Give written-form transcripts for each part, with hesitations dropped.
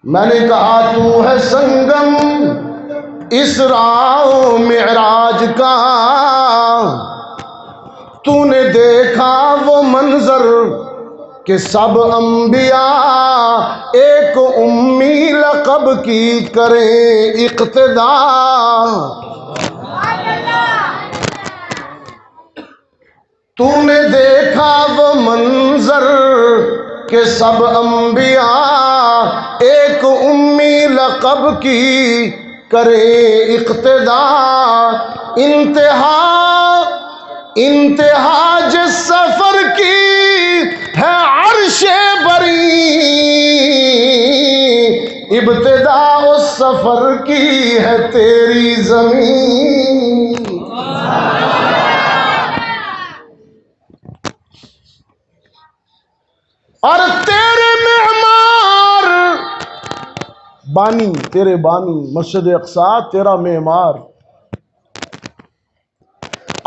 میں نے کہا تو ہے سنگم اسراء و معراج کا، تو نے دیکھا وہ منظر کہ سب انبیاء ایک امی لقب کی کریں اقتدا۔ تو نے دیکھا وہ منظر کہ سب انبیاء ایک امی لقب کی کریں اقتدا۔ انتہا جس سفر کی ہے عرش بری، ابتدا اس سفر کی ہے تیری زمین۔ اور تیرے معمار بانی، تیرے بانی مسجد اقصی تیرا معمار،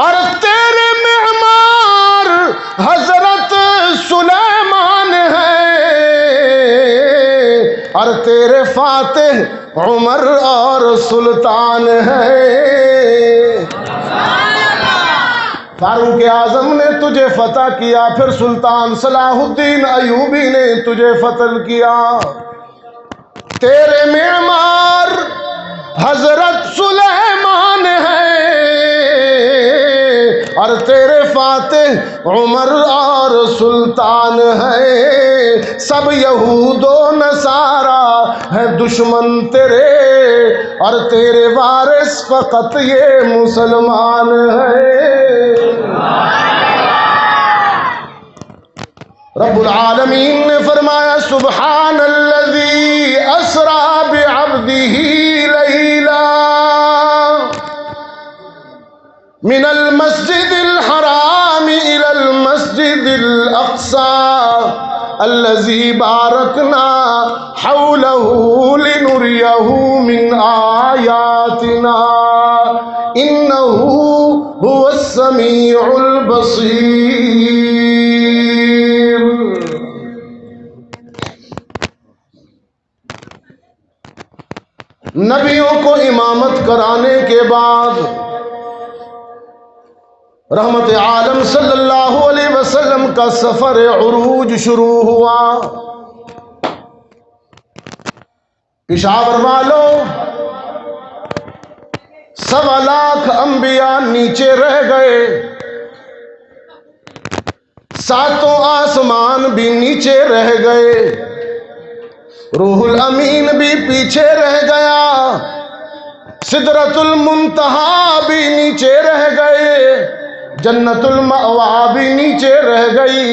اور تیرے معمار حضرت سلیمان ہے، اور تیرے فاتح عمر اور سلطان ہے۔ فاروق اعظم نے تجھے فتح کیا، پھر سلطان صلاح الدین ایوبی نے تجھے فتح کیا۔ تیرے معمار حضرت سلیمان ہے، اور تیرے فاتح عمر اور سلطان ہے۔ سب یہود و نصارا ہے دشمن تیرے، اور تیرے وارث فقط یہ مسلمان ہے۔ رب العالمین نے فرمایا سبحان الذی اسرا بعبدہ لیلا من المسجد الحرام الى المسجد الاقصى الذي باركنا حوله لنريه من آياتنا إنه هو السميع البصير۔ نبیوں کو امامت کرانے کے بعد رحمت عالم صلی اللہ علیہ وسلم کا سفر عروج شروع ہوا۔ پشاور والوں 1.25 لاکھ انبیاء نیچے رہ گئے، 7 آسمان بھی نیچے رہ گئے، روح الامین بھی پیچھے رہ گیا، سدرۃ المنتہا بھی نیچے رہ گئے، جنت المأوا بھی نیچے رہ گئی،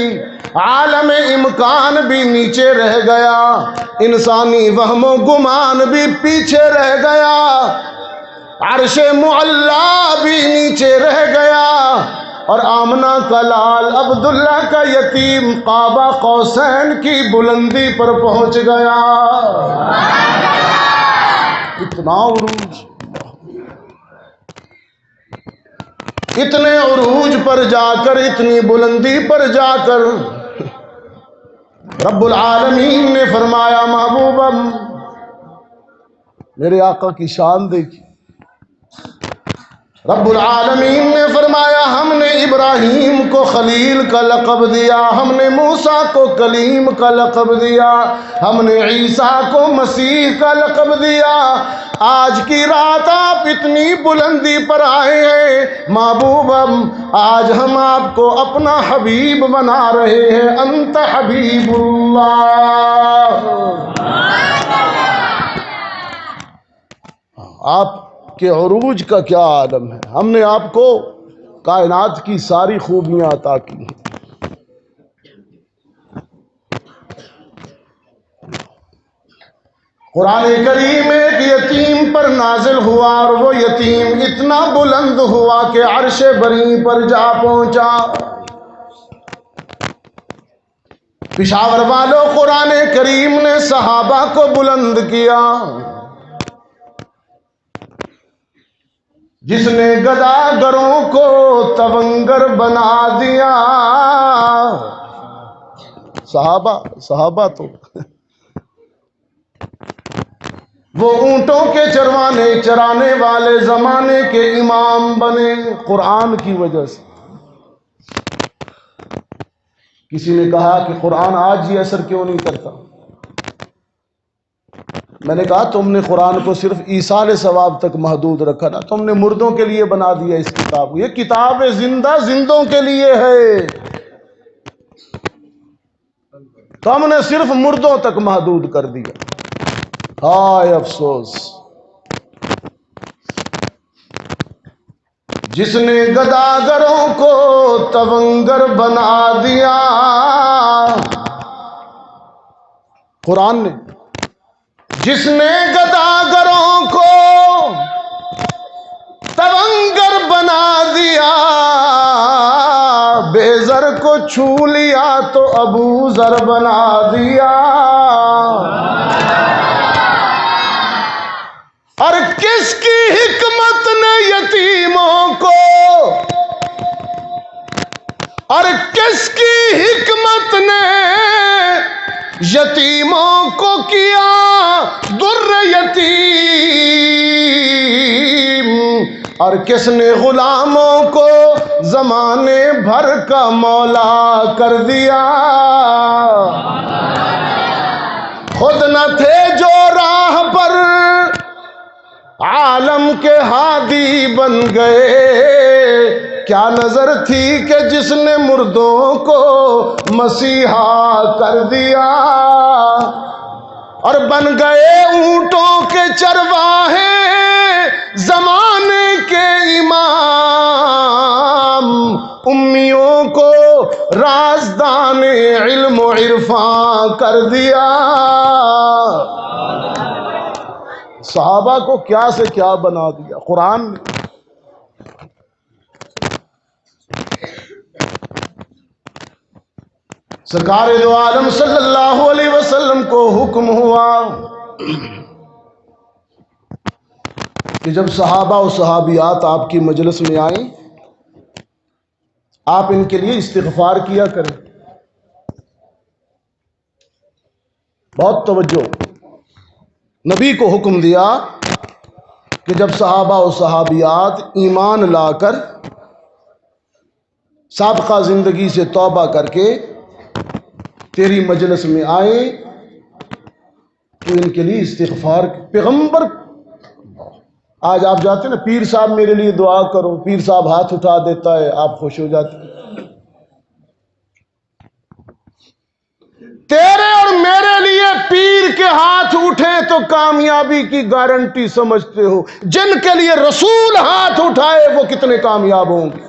عالم امکان بھی نیچے رہ گیا، انسانی وہم و گمان بھی پیچھے رہ گیا، عرش معلا بھی نیچے رہ گیا، اور آمنہ کا لال عبداللہ کا یتیم قاب قوسین کی بلندی پر پہنچ گیا۔ اتنا عروج، اتنے عروج پر جا کر، اتنی بلندی پر جا کر رب العالمین نے فرمایا محبوبم میرے آقا کی شان دیکھی۔ رب العالمین نے فرمایا ہم نے ابراہیم کو خلیل کا لقب دیا، ہم نے موسیٰ کو کلیم کا لقب دیا، ہم نے عیسیٰ کو مسیح کا لقب دیا۔ آج کی رات آپ اتنی بلندی پر آئے ہیں محبوبم، آج ہم آپ کو اپنا حبیب بنا رہے ہیں۔ انت حبیب اللہ، آپ کہ عروج کا کیا عالم ہے، ہم نے آپ کو کائنات کی ساری خوبیاں عطا کی ہیں۔ قرآن کریم ایک یتیم پر نازل ہوا، اور وہ یتیم اتنا بلند ہوا کہ عرش بری پر جا پہنچا۔ پشاور والوں قرآن کریم نے صحابہ کو بلند کیا۔ جس نے گداگروں کو تونگر بنا دیا، صحابہ تو وہ اونٹوں کے چرانے والے زمانے کے امام بنے قرآن کی وجہ سے۔ کسی نے کہا کہ قرآن آج ہی اثر کیوں نہیں کرتا؟ میں نے کہا تم نے قرآن کو صرف ایصال ثواب تک محدود رکھا نا، تم نے مردوں کے لیے بنا دیا اس کتاب کو۔ یہ کتاب زندوں کے لیے ہے، تم نے صرف مردوں تک محدود کر دیا۔ ہائے افسوس، جس نے گداگروں کو تونگر بنا دیا، قرآن نے جس نے گداگروں کو تونگر بنا دیا، بے زر کو چھو لیا تو ابو ذر بنا دیا۔ اور کس کی حکمت نے یتیموں کو، اور کس کی حکمت نے یتیموں کو کیا در یتیم، اور کس نے غلاموں کو زمانے بھر کا مولا کر دیا۔ خود نہ تھے جو راہ پر عالم کے ہادی بن گئے، کیا نظر تھی کہ جس نے مردوں کو مسیحا کر دیا، اور بن گئے اونٹوں کے چرواہے زمانے کے امام، امیوں کو رازدان علم و عرفان کر دیا۔ صحابہ کو کیا سے کیا بنا دیا قرآن نے۔ سرکار دو عالم صلی اللہ علیہ وسلم کو حکم ہوا کہ جب صحابہ و صحابیات آپ کی مجلس میں آئیں، آپ ان کے لیے استغفار کیا کریں۔ بہت توجہ، نبی کو حکم دیا کہ جب صحابہ و صحابیات ایمان لا کر سابقہ زندگی سے توبہ کر کے تیری مجلس میں آئیں تو ان کے لیے استغفار۔ پیغمبر، آج آپ جاتے ہیں نا پیر صاحب میرے لیے دعا کرو، پیر صاحب ہاتھ اٹھا دیتا ہے، آپ خوش ہو جاتے ہیں۔ تیرے اور میرے لیے پیر کے ہاتھ اٹھے تو کامیابی کی گارنٹی سمجھتے ہو، جن کے لیے رسول ہاتھ اٹھائے وہ کتنے کامیاب ہوں گے۔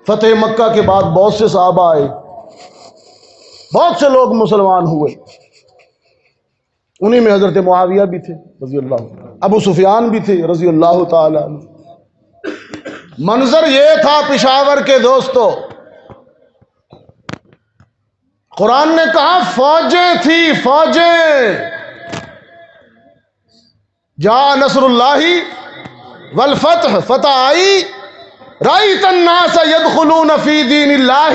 فتح مکہ کے بعد بہت سے صحابہ آئے، بہت سے لوگ مسلمان ہوئے، انہی میں حضرت معاویہ بھی تھے رضی اللہ، ابو سفیان بھی تھے رضی اللہ تعالی عنہ۔ منظر یہ تھا پشاور کے دوستو، قرآن نے کہا فوجیں تھی، فوجیں۔ جا نصر اللہ والفتح، فتح آئی، رأیت الناس يدخلون فی دین اللہ،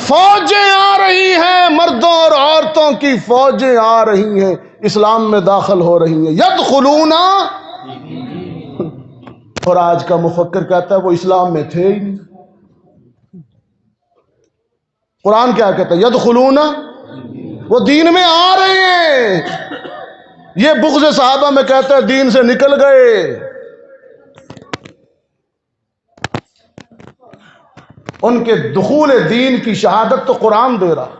فوجیں آ رہی ہیں، مردوں اور عورتوں کی فوجیں آ رہی ہیں، اسلام میں داخل ہو رہی ہیں۔ یدخلون، اور آج کا مفکر کہتا ہے وہ اسلام میں تھے ہی نہیں۔ قرآن کیا کہتا ہے؟ یدخلون، وہ دین میں آ رہے ہیں۔ یہ بغض صحابہ میں کہتا ہے دین سے نکل گئے۔ ان کے دخول دین کی شہادت تو قرآن دے رہا۔